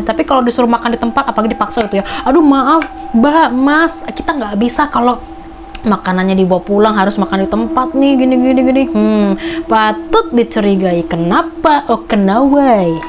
Tapi kalau disuruh makan di tempat, apalagi dipaksa gitu ya, aduh maaf mbak, mas, kita nggak bisa kalau makanannya dibawa pulang, harus makan di tempat nih, gini. Patut dicurigai. Kenapa? Oh, kenawai.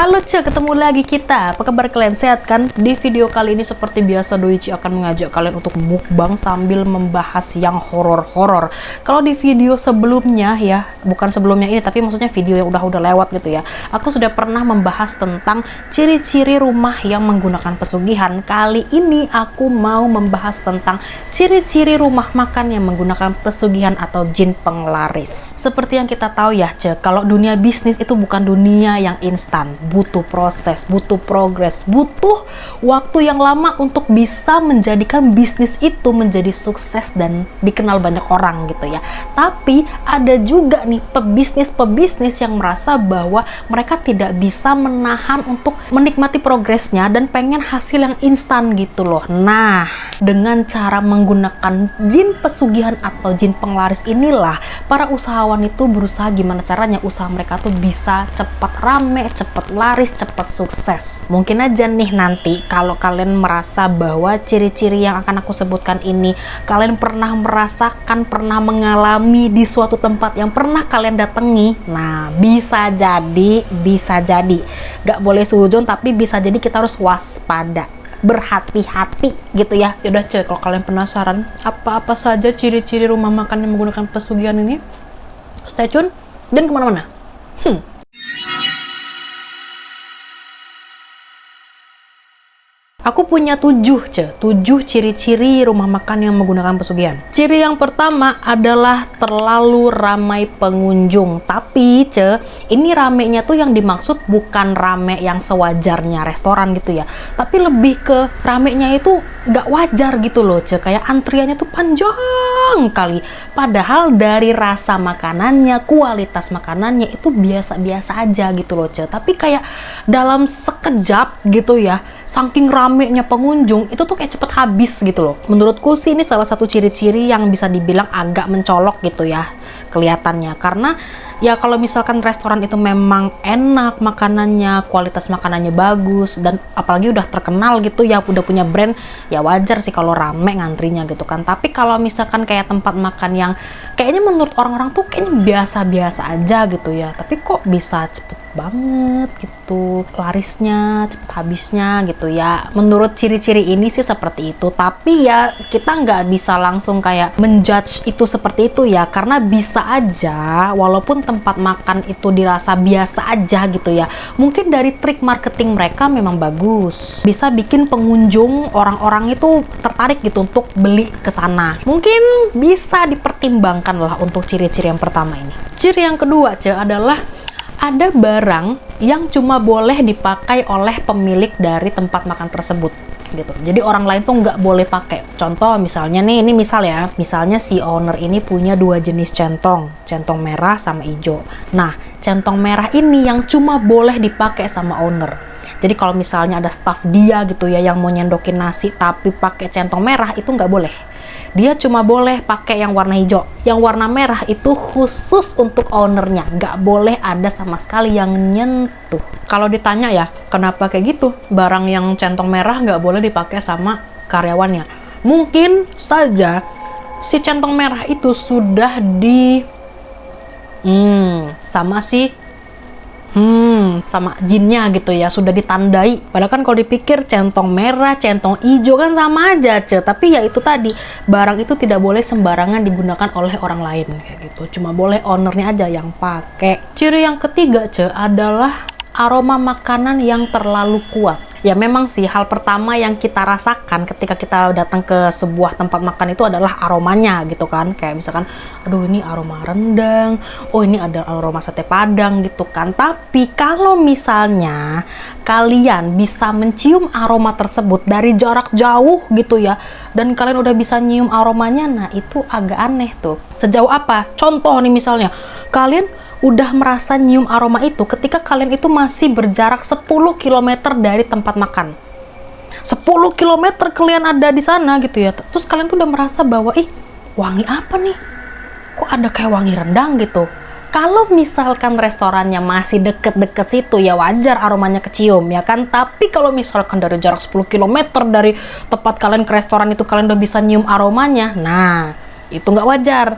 Halo ketemu lagi kita. Apa kabar kalian? Sehat kan? Di video kali ini seperti biasa Doichi akan mengajak kalian untuk mukbang sambil membahas yang horor-horor. Kalau di video sebelumnya ya, bukan sebelumnya ini tapi maksudnya video yang udah lewat gitu ya, aku sudah pernah membahas tentang ciri-ciri rumah yang menggunakan pesugihan. Kali ini aku mau membahas tentang ciri-ciri rumah makan yang menggunakan pesugihan atau jin penglaris. Seperti yang kita tahu ya, kalau dunia bisnis itu bukan dunia yang instan. Butuh proses, butuh progres, butuh waktu yang lama untuk bisa menjadikan bisnis itu menjadi sukses dan dikenal banyak orang gitu ya. Tapi ada juga nih pebisnis yang merasa bahwa mereka tidak bisa menahan untuk menikmati progresnya dan pengen hasil yang instan gitu loh. Nah, dengan cara menggunakan jin pesugihan atau jin penglaris inilah para usahawan itu berusaha gimana caranya usaha mereka tuh bisa cepat rame, cepat laris, cepat sukses. Mungkin aja nih nanti kalau kalian merasa bahwa ciri-ciri yang akan aku sebutkan ini kalian pernah merasakan, pernah mengalami di suatu tempat yang pernah kalian datangi. Nah, bisa jadi gak boleh suzon, tapi bisa jadi kita harus waspada, berhati-hati gitu ya. Yaudah kalau kalian penasaran apa-apa saja ciri-ciri rumah makan yang menggunakan pesugihan ini, stay tune dan kemana-mana. Aku punya 7 ciri-ciri rumah makan yang menggunakan pesugihan. Ciri yang pertama adalah terlalu ramai pengunjung. Tapi ini ramenya tuh yang dimaksud bukan rame yang sewajarnya restoran gitu ya, tapi lebih ke ramenya itu gak wajar gitu loh, kayak antriannya tuh panjang kali. Padahal dari rasa makanannya, kualitas makanannya itu biasa-biasa aja gitu loh, tapi kayak dalam sekejap gitu ya, saking ramenya pengunjung itu tuh kayak cepet habis gitu loh. Menurutku sih ini salah satu ciri-ciri yang bisa dibilang agak mencolok gitu ya kelihatannya. Karena ya kalau misalkan restoran itu memang enak makanannya, kualitas makanannya bagus, dan apalagi udah terkenal gitu ya, udah punya brand, ya wajar sih kalau rame ngantrinya gitu kan. Tapi kalau misalkan kayak tempat makan yang kayaknya menurut orang-orang tuh kayaknya biasa-biasa aja gitu ya, tapi kok bisa cepet banget gitu larisnya, cepet habisnya gitu ya. Menurut ciri-ciri ini sih seperti itu, tapi ya kita nggak bisa langsung kayak menjudge itu seperti itu ya, karena bisa aja walaupun tempat makan itu dirasa biasa aja gitu ya, mungkin dari trik marketing mereka memang bagus, bisa bikin pengunjung, orang-orang itu tertarik gitu untuk beli ke sana. Mungkin bisa dipertimbangkan lah untuk ciri-ciri yang pertama ini. Ciri yang kedua adalah ada barang yang cuma boleh dipakai oleh pemilik dari tempat makan tersebut gitu. Jadi orang lain tuh nggak boleh pakai. Contoh misalnya nih, ini misal ya, misalnya si owner ini punya 2 jenis centong merah sama hijau. Nah, centong merah ini yang cuma boleh dipakai sama owner. Jadi kalau misalnya ada staff dia gitu ya yang mau nyendokin nasi tapi pakai centong merah, itu nggak boleh. Dia cuma boleh pakai yang warna hijau. Yang warna merah itu khusus untuk ownernya, nggak boleh ada sama sekali yang nyentuh. Kalau ditanya ya, kenapa kayak gitu? Barang yang centong merah nggak boleh dipakai sama karyawannya. Mungkin saja si centong merah itu sudah sama jinnya gitu ya, sudah ditandai. Padahal kan kalau dipikir centong merah, centong hijau kan sama aja tapi ya itu tadi, barang itu tidak boleh sembarangan digunakan oleh orang lain kayak gitu, cuma boleh ownernya aja yang pakai. Ciri yang ketiga adalah aroma makanan yang terlalu kuat. Ya memang sih hal pertama yang kita rasakan ketika kita datang ke sebuah tempat makan itu adalah aromanya gitu kan. Kayak misalkan, aduh ini aroma rendang, oh ini ada aroma sate padang gitu kan. Tapi kalau misalnya kalian bisa mencium aroma tersebut dari jarak jauh gitu ya, dan kalian udah bisa nyium aromanya, nah itu agak aneh tuh. Sejauh apa? Contoh nih misalnya, kalian udah merasa nyium aroma itu ketika kalian itu masih berjarak 10 km dari tempat makan. 10 km kalian ada di sana gitu ya. Terus kalian tuh udah merasa bahwa, ih, wangi apa nih? kok ada kayak wangi rendang gitu. Kalau misalkan restorannya masih deket-deket situ, ya wajar aromanya kecium, ya kan? Tapi kalau misalkan dari jarak 10 km dari tempat kalian ke restoran itu, kalian udah bisa nyium aromanya, nah, itu nggak wajar.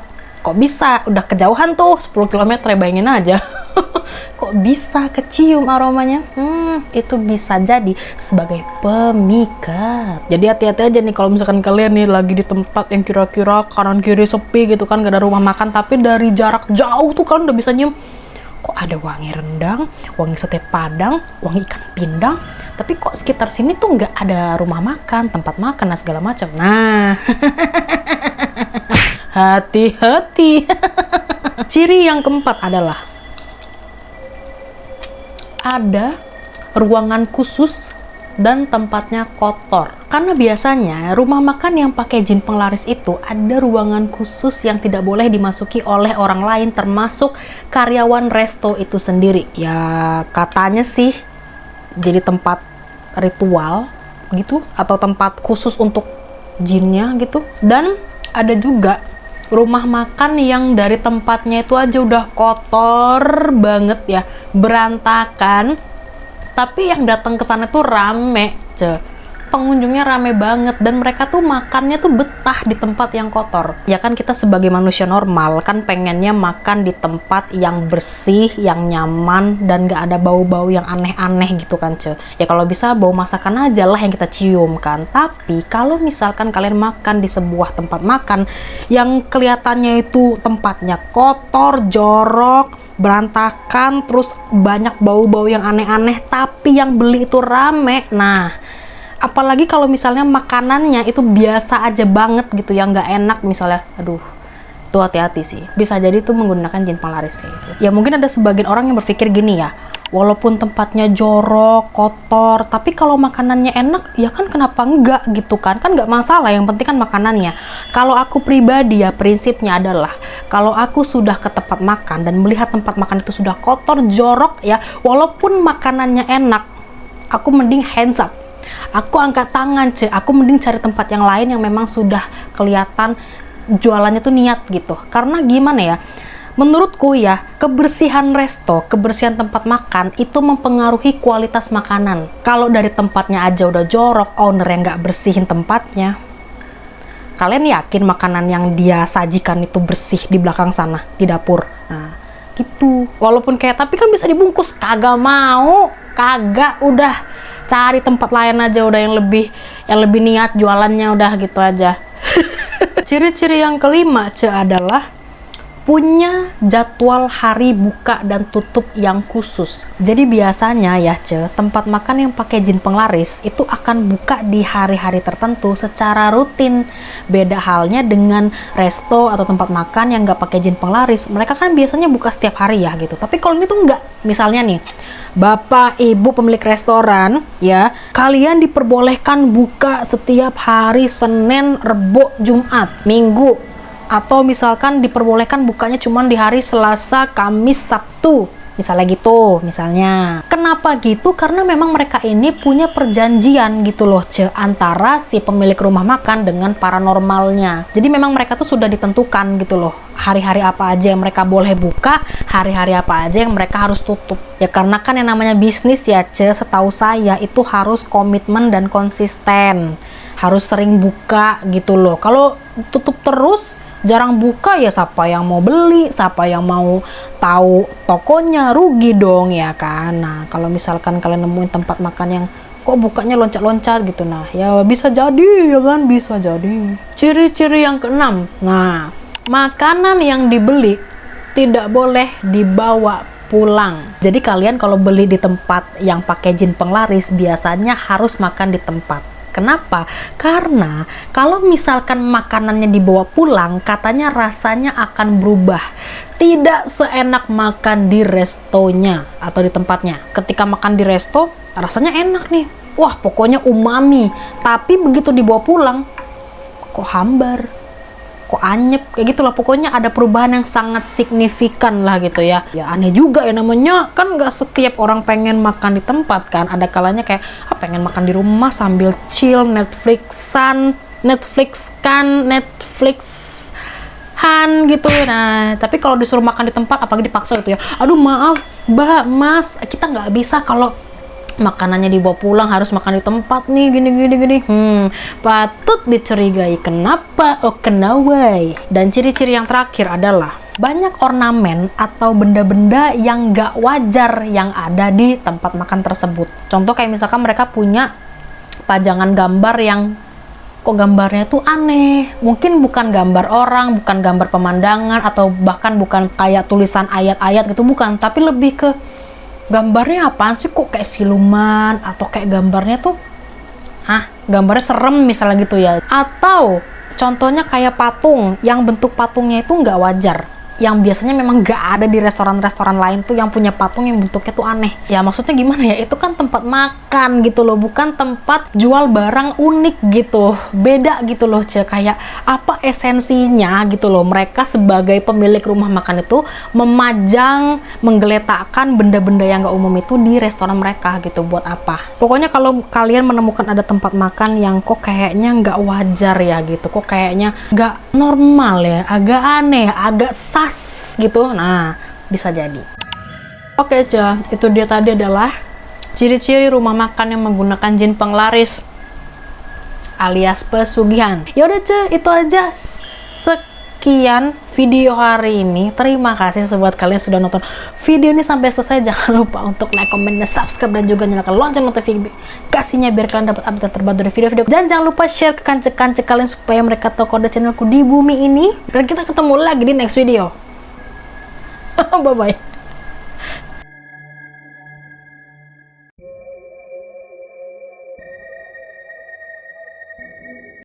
Kok bisa? Udah kejauhan tuh, 10 km, ya bayangin aja. Kok bisa kecium aromanya? Itu bisa jadi sebagai pemikat. Jadi hati-hati aja nih kalau misalkan kalian nih lagi di tempat yang kira-kira kanan kiri sepi gitu kan, gak ada rumah makan, tapi dari jarak jauh tuh kalian udah bisa nyium, kok ada wangi rendang, wangi sate padang, wangi ikan pindang, tapi kok sekitar sini tuh nggak ada rumah makan, tempat makan, dan segala macam. Nah, hati-hati. Ciri yang keempat adalah ada ruangan khusus dan tempatnya kotor. Karena biasanya rumah makan yang pakai jin penglaris itu ada ruangan khusus yang tidak boleh dimasuki oleh orang lain, termasuk karyawan resto itu sendiri. Ya katanya sih jadi tempat ritual gitu, atau tempat khusus untuk jinnya gitu. Dan ada juga rumah makan yang dari tempatnya itu aja udah kotor banget ya, berantakan, tapi yang datang ke sana tuh rame, pengunjungnya rame banget, dan mereka tuh makannya tuh betah di tempat yang kotor. Ya kan kita sebagai manusia normal kan pengennya makan di tempat yang bersih, yang nyaman, dan gak ada bau-bau yang aneh-aneh gitu kan, ya kalau bisa bau masakan aja lah yang kita cium kan. Tapi kalau misalkan kalian makan di sebuah tempat makan yang kelihatannya itu tempatnya kotor, jorok, berantakan, terus banyak bau-bau yang aneh-aneh, tapi yang beli itu rame, nah apalagi kalau misalnya makanannya itu biasa aja banget gitu, yang nggak enak misalnya, aduh, tuh hati-hati sih, bisa jadi tuh menggunakan jin penglaris gitu. Ya mungkin ada sebagian orang yang berpikir gini ya, walaupun tempatnya jorok, kotor, tapi kalau makanannya enak, ya kan kenapa enggak gitu kan nggak masalah, yang penting kan makanannya. Kalau aku pribadi ya, prinsipnya adalah kalau aku sudah ke tempat makan dan melihat tempat makan itu sudah kotor, jorok ya, walaupun makanannya enak, aku mending hands up, aku angkat tangan, aku mending cari tempat yang lain yang memang sudah kelihatan jualannya tuh niat gitu. Karena gimana ya, menurutku ya, kebersihan resto, kebersihan tempat makan itu mempengaruhi kualitas makanan. Kalau dari tempatnya aja udah jorok, owner yang nggak bersihin tempatnya, kalian yakin makanan yang dia sajikan itu bersih di belakang sana, di dapur? Nah, gitu. Walaupun kayak, tapi kan bisa dibungkus, kagak mau, kagak, udah cari tempat lain aja, udah yang lebih niat jualannya, udah gitu aja. Ciri-ciri yang kelima adalah punya jadwal hari buka dan tutup yang khusus. Jadi biasanya ya tempat makan yang pakai jin penglaris itu akan buka di hari-hari tertentu secara rutin. Beda halnya dengan resto atau tempat makan yang nggak pakai jin penglaris, mereka kan biasanya buka setiap hari ya gitu. Tapi kalau ini tuh nggak. Misalnya nih, Bapak Ibu pemilik restoran ya, kalian diperbolehkan buka setiap hari Senin, Rebo, Jumat, Minggu, atau misalkan diperbolehkan bukanya cuma di hari Selasa, Kamis, Sabtu, misalnya gitu. Misalnya kenapa gitu? Karena memang mereka ini punya perjanjian gitu loh, antara si pemilik rumah makan dengan paranormalnya. Jadi memang mereka tuh sudah ditentukan gitu loh, hari-hari apa aja yang mereka boleh buka, hari-hari apa aja yang mereka harus tutup. Ya karena kan yang namanya bisnis ya, setahu saya itu harus komitmen dan konsisten, harus sering buka gitu loh. Kalau tutup terus, jarang buka, ya siapa yang mau beli, siapa yang mau tahu tokonya, rugi dong ya kan. Nah kalau misalkan kalian nemuin tempat makan yang kok bukanya loncat-loncat gitu, nah ya bisa jadi ya kan, bisa jadi. Ciri-ciri yang keenam, nah makanan yang dibeli tidak boleh dibawa pulang. Jadi kalian kalau beli di tempat yang pakai jin penglaris biasanya harus makan di tempat. Kenapa? Karena kalau misalkan makanannya dibawa pulang, katanya rasanya akan berubah. Tidak seenak makan di restonya atau di tempatnya. Ketika makan di resto, rasanya enak nih. Wah, pokoknya umami. Tapi begitu dibawa pulang, kok hambar, kok anyep, kayak gitu lah. Pokoknya ada perubahan yang sangat signifikan lah gitu ya. Ya aneh juga ya, namanya kan nggak setiap orang pengen makan di tempat kan. Ada kalanya kayak pengen makan di rumah sambil chill, Netflix Han gitu. Nah, tapi kalau disuruh makan di tempat, apalagi dipaksa gitu ya, aduh maaf Mbak, Mas, kita nggak bisa kalau makanannya dibawa pulang, harus makan di tempat nih, gini. Patut dicurigai. Kenapa? Oh, kenawai. Dan ciri-ciri yang terakhir adalah banyak ornamen atau benda-benda yang nggak wajar yang ada di tempat makan tersebut. Contoh kayak misalkan mereka punya pajangan gambar yang kok gambarnya tuh aneh. Mungkin bukan gambar orang, bukan gambar pemandangan, atau bahkan bukan kayak tulisan ayat-ayat gitu, bukan. Tapi lebih ke gambarnya apaan sih, kok kayak siluman, atau kayak gambarnya tuh gambarnya serem misalnya gitu ya. Atau contohnya kayak patung yang bentuk patungnya itu nggak wajar, yang biasanya memang nggak ada di restoran-restoran lain tuh, yang punya patung yang bentuknya tuh aneh. Ya maksudnya gimana ya, itu kan tempat makan gitu loh, bukan tempat jual barang unik gitu. Beda gitu loh, kayak apa esensinya gitu loh. Mereka sebagai pemilik rumah makan itu memajang, menggeletakkan benda-benda yang nggak umum itu di restoran mereka gitu. Buat apa? Pokoknya kalau kalian menemukan ada tempat makan yang kok kayaknya nggak wajar ya gitu, kok kayaknya nggak normal ya, agak aneh, agak gitu, nah bisa jadi. Oke Ce, itu dia tadi adalah ciri-ciri rumah makan yang menggunakan jin penglaris alias pesugihan. Yaudah Ce, itu aja, sekian video hari ini. Terima kasih buat kalian sudah nonton video ini sampai selesai. Jangan lupa untuk like, comment, dan subscribe, dan juga nyalakan lonceng notifikasinya biar kalian dapat update terbaru dari video-video. Dan jangan lupa share ke kanca-kanca kalian supaya mereka tahu kode channelku di bumi ini. Dan kita ketemu lagi di next video. Bye-bye.